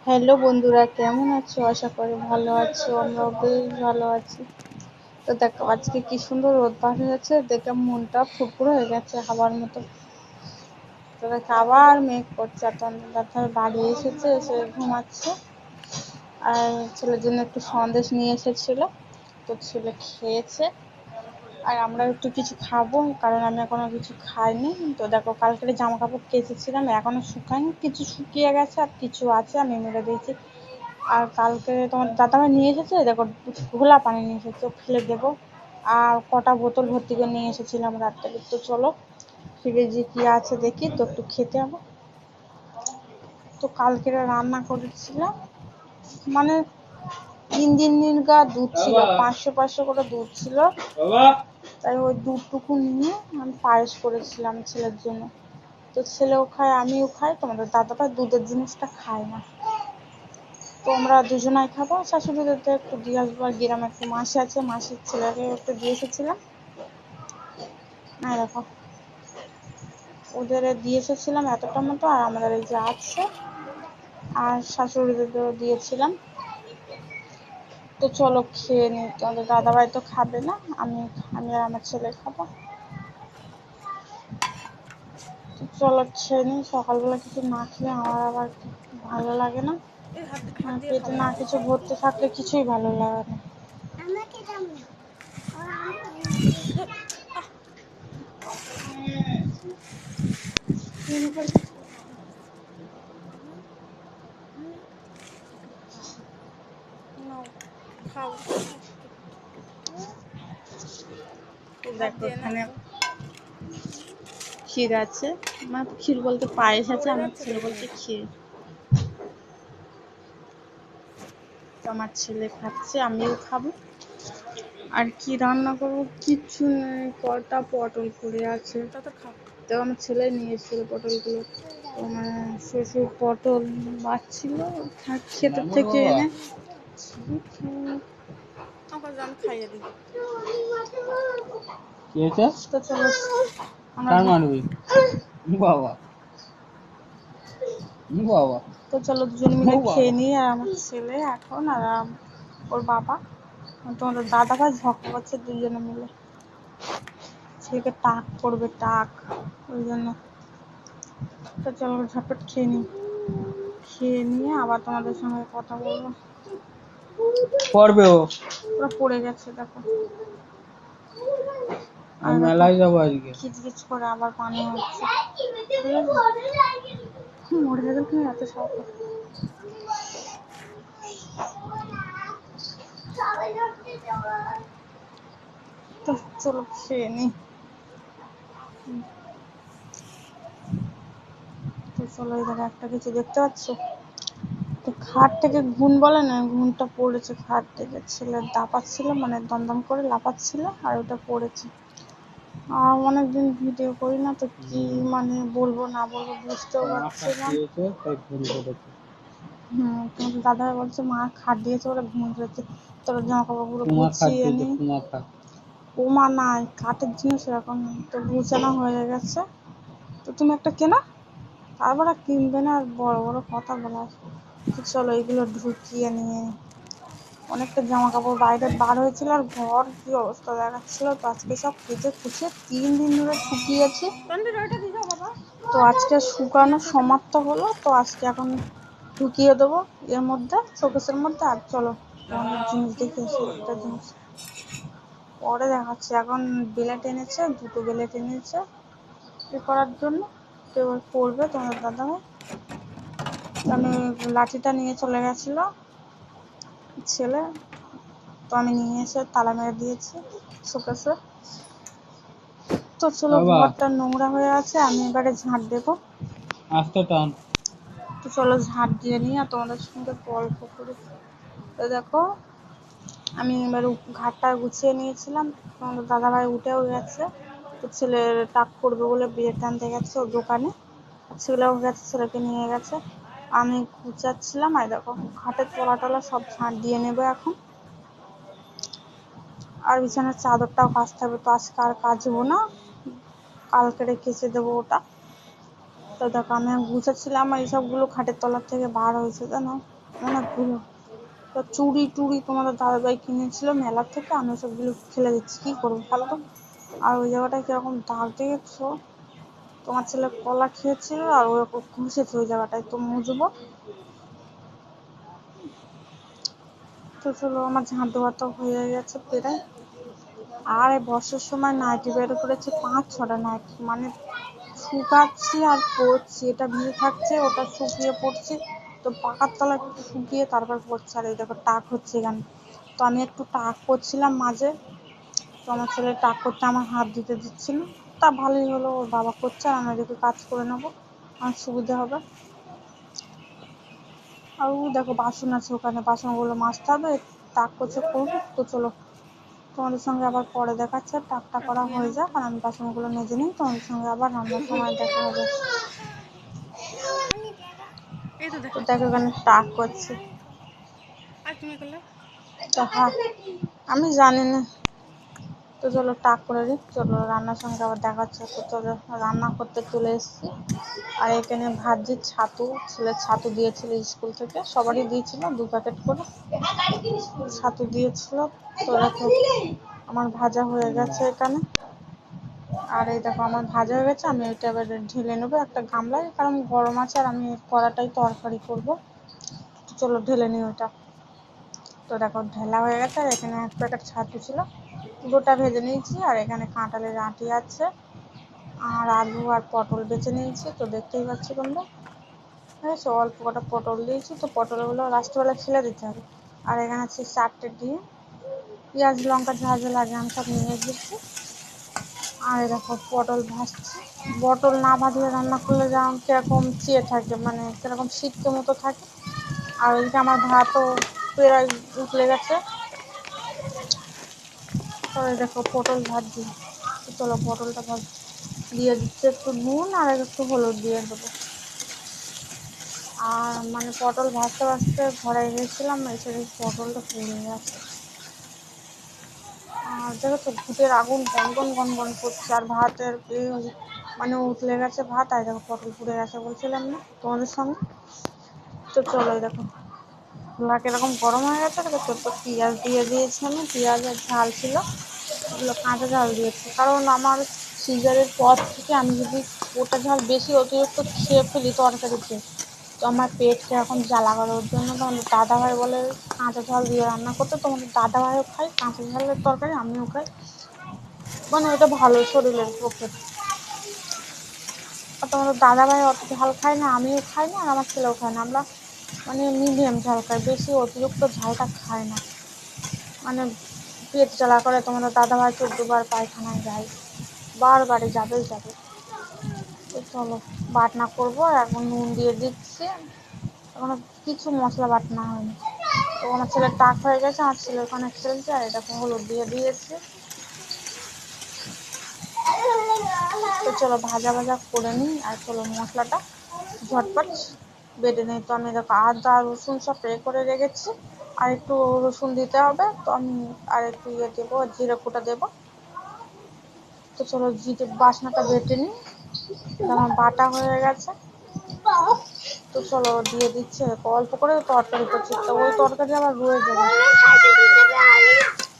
Hello বন্ধুরা, কেমন আছো? আশা করি ভালো আছো। আমরাও বেশ ভালো আছি। তো দেখো, আজকে কি সুন্দর রোদ বার হয়েছে, দেখে মনটা ফুরফুর হয়ে গেছে হাওয়ার মতো। তো দেখো আবার মেঘ করছে। আর তোমাদের দাদাভাই বাড়ি এসেছে, এসে ঘুমাচ্ছে। আর ছেলের জন্য একটু সন্দেশ নিয়ে এসেছিল, তো ছেলে খেয়েছে। আর আমরা একটু কিছু খাবো, কারণ আমি এখনো কিছু খাইনি। তো দেখো, কালকের জামা কাপড় কেচেছিলাম, এখনো শুকায়নি, কিছু শুকিয়ে গেছে আর কিছু আছে আমি মেলে দিয়েছি। আর কালকে তোমার দাদাভাই নিয়ে এসেছে, দেখো ঘোলা পানি নিয়ে এসেছে, ফেলে দেবো। আর কটা বোতল ভর্তি করে নিয়ে এসেছিলাম রাত্রে। তো চলো ফ্রিজে কি আছে দেখি, তো একটু খেতে হবে। তো কালকে রান্না করেছিলাম, মানে 3 দিন দুধ ছিল, 500 করে দুধ ছিল। তাই ওই দুধটুকু নিয়ে আমি পায়েস করেছিলাম ছেলের জন্য। তো ছেলেও খায়, আমিও খাই। তোমাদের দাদাভাই দুধের জিনিসটা খায় না, তো আমরা দুজনাই খাবো। শাশুড়িদেরকে একটু দিয়ে আসবো, আর গ্রামে একটু মাসি আছে, মাসির ছেলেকে একটু দিয়ে এসেছিলাম। না দেখো, ওদের দিয়ে এসেছিলাম এতটা মতো, আর আমাদের এই যে আছে, আর শাশুড়িদেরকেও দিয়েছিলাম। তো চলো খেয়ে নিই। তোমাদের দাদাভাই তো খাবে না, আমি আমি আর আমার ছেলে খাবো। তো চলো খেয়ে নিই। সকালবেলা কিছু না খেলে আমার আবার ভালো লাগে না। পেটে না কিছু ভর্তি থাকলে কিছুই ভালো লাগে না। দেখো এখানে ক্ষীর আছে, আমার ক্ষীর বলতে পায়েস আছে, আমার ছেলে বলতে ক্ষীর। তো আমার ছেলে খাচ্ছে, আমিও খাবো। আর কি রান্না করবো কিচ্ছু নেই, কটা পটল পড়ে আছে। তো আমার ছেলে নিয়ে এসেছিল পটলগুলো। তো আমার শ্বশুর পটল বাচ্ছিল ক্ষেতের থেকে এনে। খাইয়ে দিই। তো চলো আমরা তো চলো দুজনে মিলে খেয়ে নিই। আর আমার ছেলে এখন, আর ওর বাবা, তোমাদের দাদাভাই ঝগড়া করছে দুজনে মিলে। ছেলেকে টাক করবে, টাক, ওই জন্য। তো চলো ঝটপট খেয়ে নিই, খেয়ে নিয়ে আবার তোমাদের সঙ্গে কথা বলবো। পড়বে ও, পুরো পড়ে গেছে দেখো। আমি মেলায় যাবো আজকে। খিচখিচ করে আবার পানি হচ্ছে। মরে গেল কি এত শখ। তো চলো খেয়ে নিই। তো চলো, এই জায়গায় একটা কিছু দেখতে পাচ্ছ, তো খাট থেকে ঘুণ বলে না, ঘুণটা পড়েছে খাট থেকে। ছেলে দাপাচ্ছিল, মানে দমদম করে লাপাচ্ছিল, আর ওটা পড়েছে। অনেকদিন ভিডিও করি না, তো কি মানে বলবো না বলবো বুঝতেও পারছি না। তোমাদের দাদাভাই বলছে মা খাট দিয়েছে, ওরা ঘুম ধরেছে। তোর জামা কাপড়গুলো গুছিয়ে নি। ওমা নাই, কাঠের জিনিস এরকম তো গুছানো হয়ে গেছে। তো তুমি একটা কেনা, তারপর আর কিনবে না, আর বড় বড় কথা বলা। তো চলো এগুলো ঢুকিয়ে নিয়ে। অনেকটা জামা কাপড় বাইরে বার হয়েছিল, আর ঘর কি অবস্থা দেখাচ্ছিল। তো আজকে সব কেচে কুচে 3 দিন ধরে শুকিয়েছি। তো আজকে শুকানো সমাপ্ত হলো। তো আজকে এখন ঢুকিয়ে দেবো এর মধ্যে, শোকেসের মধ্যে। আর চলো অনেক জিনিস দেখে এসে, একটা জিনিস পরে দেখাচ্ছে। এখন বেলেট এনেছে, 2টো বেলেট এনেছে এ করার জন্য। তো এবার করবে তোমার দাদাভাই। আমি লাঠিটা নিয়ে চলে গেছিল ছেলে, তো আমি নিয়ে এসে তালা মেরে দিয়েছি শোকেসে। তো চলো, ঘরটা নোংরা হয়ে আছে, আমি এবারে ঝাঁট দেবো। তো চলো ঝাঁট দিয়ে নিই আর তোমাদের সঙ্গে গল্প করি। তো দেখো, আমি এবার ঘাটটা গুছিয়ে নিয়েছিলাম, তোমাদের দাদাভাই উঠেও গেছে। তো ছেলের টাক করবে বলে বিয়ে টানতে গেছে ওর দোকানে, ছেলেও গেছে, ছেলেকে নিয়ে গেছে। আমি গুছাচ্ছিলাম। আর দেখো ঘাটের তলা টলা সব ঝাঁট দিয়ে নেবো এখন। আর বিছানার চাদরটাও কাচতে হবে, তো আজকে আর কাচবো না, কালকে কেচে দেবো ওটা। তো দেখো আমি গুছাচ্ছিলাম, এইসবগুলো খাটের তলার থেকে বার হয়েছে জানো, অনেকগুলো। তো চুড়ি টুড়ি তোমাদের দাদাভাই কিনেছিল মেলার থেকে, আমি সবগুলো ফেলে দিচ্ছি, কি করবো ভালো তো। আর ওই জায়গাটায় কিরকম দাগ দেখেছো, তোমার ছেলে কলা খেয়েছিল আর ওরকম ঘষেছে ওই জায়গাটায়, তো মুছবো। তো চলো, আমার ঝাঁট দেওয়া তো হয়ে গেছে প্রায়। আর এই বর্ষার সময় নাইটি বের করেছে 5-6টা নাইটি, মানে শুকাচ্ছি আর পরছি, এটা ভিজে থাকছে ওটা শুকিয়ে পড়ছে। তো পাকার তলায় একটু শুকিয়ে তারপর পড়ছে। আর এই দেখো টাক হচ্ছে এখানে, তো আমি একটু টাক করছিলাম মাঝে। তো আমার ছেলে টাক করতে আমার হাত দিতে দিচ্ছিল, তা ভালোই হলো, ওর বাবা করছে আর আমি এদিকে কাজ করে নেবো, আমার সুবিধা হবে। আর ও দেখো বাসন আছে ওখানে, বাসনগুলো মাজতে হবে, টাক করছে করবো। তো চলো, তোমাদের সঙ্গে আবার পরে দেখাচ্ছে, টাকটা করা হয়ে যাক আর আমি বাসনগুলো মেজে নিই, তোমাদের সঙ্গে আবার রান্নার সময় দেখা হবে। তো দেখো এখানে টাক করছে, তো হ্যাঁ আমি জানি না। তো চলো টাক করে দিই, চলো রান্নার সঙ্গে আবার দেখাচ্ছে। তো চলো রান্না করতে চলে এসেছি। আর এখানে ভাজি ছাতু, ছেলে ছাতু দিয়েছিল স্কুল থেকে, সবারই দিয়েছিল 2 প্যাকেট করে ছাতু দিয়েছিল। তো দেখো আমার ভাজা হয়ে গেছে এখানে। আর এই দেখো আমার ভাজা হয়ে গেছে, আমি এটা এবার ঢেলে নেবো একটা গামলায়, কারণ গরম আছে আর আমি কড়াটাই তরকারি করব। তো চলো ঢেলে নিই ওটা। তো দেখো ঢেলা হয়ে গেছে। আর এখানে 1 প্যাকেট ছাতু ছিল, দুটা ভেজে নিয়েছি। আর এখানে কাঁঠালের আঁটি আছে, আর আলু আর পটল বেছে নিয়েছি, তো দেখতেই পাচ্ছি তোমরা। হ্যাঁ, অল্প কটা পটল দিয়েছি, তো পটলগুলো রাত্রিবেলা ফেলে দিতে হবে। আর এখানে আছে 4টে ডিম, পেঁয়াজ লঙ্কা ঝাল ঝাল লাগে আমি সব নিয়ে দিচ্ছি। আর দেখো পটল ভাজছি, পটল না ভাজলে রান্না করলে যেমন কিরকম চেয়ে থাকে, মানে কিরকম শীতকে মতো থাকে। আর ওইদিকে আমার ভাতও প্রায় উতলে গেছে। তো দেখো পটল ভাজছি, তো চলো পটলটা দিয়ে দিচ্ছি একটু নুন আর একটু হলুদ দিয়ে দেবো। আর মানে পটল ভাজতে ভাজতে ঘরে গেছিলাম, এসে পটলটা পুড়ে গেছে। আর দেখো তো ঘুটের আগুন গনগন গনগন করছে, আর ভাতের মানে উতলে গেছে ভাত। আর দেখো পটল পুড়ে গেছে বলছিলাম না তোমাদের সঙ্গে। তো চলো দেখো চুলা কিরকম গরম হয়ে গেছে। দেখো ছোট্ট পেঁয়াজ দিয়ে দিয়েছি, আমি পেঁয়াজের ঝাল ছিল, এগুলো কাঁচা ঝাল দিয়েছি, কারণ আমার সিজারের পর থেকে আমি যদি ওটা ঝাল বেশি অতিরিক্ত খেয়ে ফেলি তরকারিতে, তো আমার পেট কিরকম জ্বালা করে। ওর জন্য তোমাদের দাদাভাই বলে কাঁচা ঝাল দিয়ে রান্না করতে, তোমাদের দাদাভাইও খাই কাঁচা ঝালের তরকারি, আমিও খাই, মানে ওটা ভালো শরীরের পক্ষে। আর তোমাদের দাদাভাই অত ঝাল খায় না, আমিও খাই না, আর আমার ছেলেও খায় না, আমরা মানে মিডিয়াম ঝাল খাই, বেশি অতিরিক্ত ঝালটা খায় না, মানে পেট জ্বালা করে। তোমাদের দাদাভাই 14বার পায়খানায় যায়, বারবারই যাবেই যাবে। তো চলো বাটনা করবো, আর এখন নুন দিয়ে দিচ্ছি, এখনো কিছু মশলা বাটনা হয়নি। তো আমার ছেলের টাক হয়ে গেছে, আমার ছেলে ওখানে খেলছে। আর এটাকে হলুদ দিয়ে দিয়েছি। তো চলো ভাজা ভাজা করে নিই, আর চলো মশলাটা ঝটপট বেটে নিই। তো আমি দেখো আদা রসুন সব করে রেখেছি, আর একটু রসুন দিতে হবে, তো আমি আর একটু দেবো, জিরে কুটা দেবো। তো চলো জিরে বাসনাটা বেটে নিই, আমার বাটা হয়ে গেছে। তো চলো দিয়ে দিচ্ছে, অল্প করে তরকারি করছি, তো ওই তরকারি আবার রয়ে যাবে।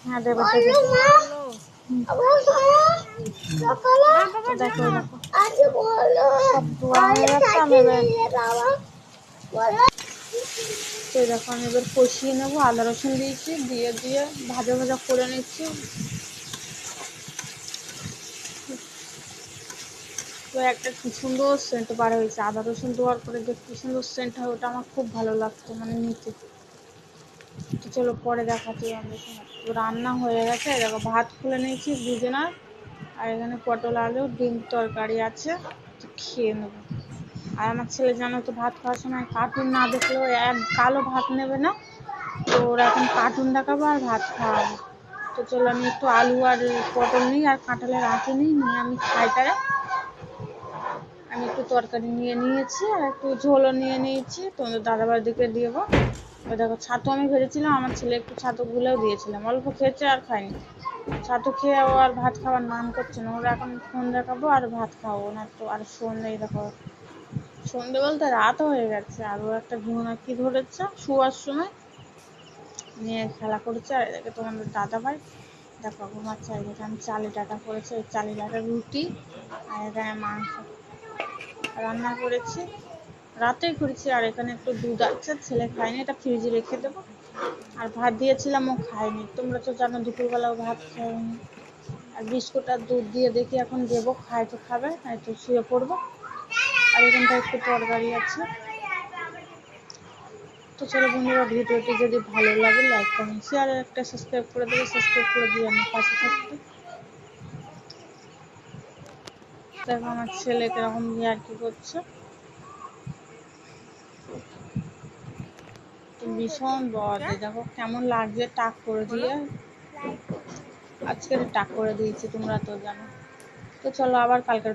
হ্যাঁ দেবে দেবে। তো দেখো দেখো সব ধোয়া হয়ে গেছে, আমি তো দেখো আমি এবার কষিয়ে নেবো। আদা রসুন দিয়েছি, দিয়ে দিয়ে ভাজা ভাজা করে নিচ্ছি। তো একটা কি সুন্দর সেন্ট বার হয়েছে, আদা রসুন দেওয়ার পরে যে কি সুন্দর সেন্ট হয়, ওটা আমার খুব ভালো লাগতো, মানে নিতে। তো চলো পরে দেখাচ্ছি আমাদের সঙ্গে। তো রান্না হয়ে গেছে, দেখো ভাত খুলে নিয়েছি দুজনার। আর এখানে পটল আলু ডিম তরকারি আছে, তো খেয়ে নেবো। আর আমার ছেলে জানো তো ভাত খাওয়ার সময় কার্টুন না দেখলেও এক কালো ভাত নেবে না, তো ওরা এখন কার্টুন দেখাবো আর ভাত খাওয়াবো। তো চলো আমি একটু আলু আর পটল নিই আর কাঁঠালের আঁটি নিই, নিয়ে আমি খাইটারে আমি একটু তরকারি নিয়ে নিয়েছি, আর একটু ঝোলও নিয়ে নিয়েছি, তোমাদের দাদাভাইয়ের দিকে দেবো। ওই দেখো ছাতু আমি ভেজেছিলাম, আমার ছেলে একটু ছাতু গুলেও দিয়েছিলাম, অল্প খেয়েছে আর খাইনি। ছাতু খেয়ে ও আর ভাত খাওয়ার নাম করছে না, ওরা এখন ফোন দেখাবো আর ভাত খাওয়াবো না। তো আর ফোন নেই দেখো সন্ধে বলতে রাত হয়ে গেছে, আরও একটা ঘুমনা কি ধরেছে শোয়ার সময় নিয়ে খেলা করেছে। আর এদিকে তোমাদের দাদা ভাই দেখো ঘুমাচ্ছে। আর এখানে চালি ডাটা করেছে, এই চালি ডাটা রুটি আর এখানে মাংস রান্না করেছি, রাতেই করেছি। আর এখানে একটু দুধ আছে, ছেলে খায়নি, এটা ফ্রিজে রেখে দেবো। আর ভাত দিয়েছিলাম, ও খায়নি। তোমরা তো জানো দুপুরবেলাও ভাত খায়নি। আর বিস্কুট আর দুধ দিয়ে দেখি এখন দেবো, খায় তো খাবে, নয়তো শুয়ে পড়বো। আর এখানটা একটু তরকারি আছে। তো চলো বন্ধুরা, ভিডিওটি যদি ভালো লাগে লাইক কমেন্ট শেয়ার আর একটা সাবস্ক্রাইব করে দেবে। সাবস্ক্রাইব করে দিয়ে আমার পাশে থাকবে। দেখো আমার ছেলে কিরকম ইয়ার্কি করছে, ভীষণ বদে। দেখো কেমন লাগছে টাক করে দিয়ে, আজকে টাক করে দিয়েছি, তোমরা তো জানো। তো চলো আবার কালকে